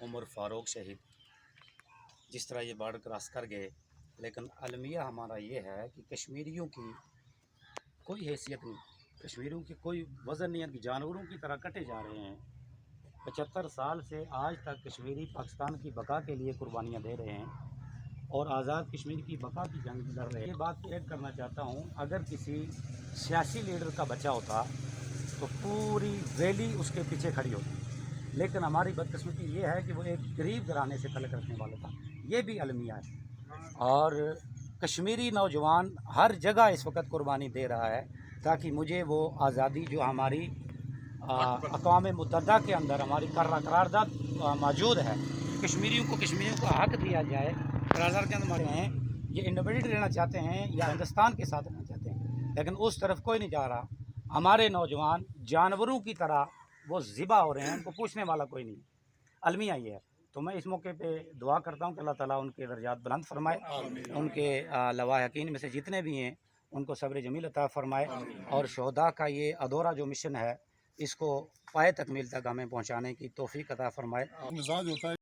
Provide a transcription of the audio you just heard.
عمر فاروق شہید جس طرح یہ بارڈر کراس کر گئے، لیکن المیہ ہمارا یہ ہے کہ کشمیریوں کی کوئی حیثیت نہیں، کشمیریوں کی کوئی وزن نہیں ہے کہ جانوروں کی طرح کٹے جا رہے ہیں۔ 75 سال سے آج تک کشمیری پاکستان کی بقا کے لیے قربانیاں دے رہے ہیں اور آزاد کشمیر کی بقا کی جنگ لڑ رہے ہیں۔ یہ بات ایڈ کرنا چاہتا ہوں، اگر کسی سیاسی لیڈر کا بچہ ہوتا تو پوری ویلی اس کے پیچھے کھڑی ہوتی، لیکن ہماری بدقسمتی یہ ہے کہ وہ ایک غریب گھرانے سے تعلق رکھنے والا تھا۔ یہ بھی المیہ ہے، اور کشمیری نوجوان ہر جگہ اس وقت قربانی دے رہا ہے تاکہ مجھے وہ آزادی جو ہماری اقوام متحدہ کے اندر ہماری قرارداد موجود ہے، کشمیریوں کو حق دیا جائے۔ قرارداد کے اندر ہمارے ہیں یہ انڈیپینڈنٹ رہنا چاہتے ہیں یا ہندوستان کے ساتھ رہنا چاہتے ہیں، لیکن اس طرف کوئی نہیں جا رہا۔ ہمارے نوجوان جانوروں کی طرح وہ ذبح ہو رہے ہیں، ان کو پوچھنے والا کوئی نہیں۔ المیہ یہ ہے، تو میں اس موقع پہ دعا کرتا ہوں کہ اللہ تعالیٰ ان کے درجات بلند فرمائے، ان کے لواحقین میں سے جتنے بھی ہیں ان کو صبر جمیل عطا فرمائے، اور شہداء کا یہ ادھورا جو مشن ہے اس کو پائے تکمیل تک ہمیں پہنچانے کی توفیق عطا فرمائے۔ مزاج ہوتا ہے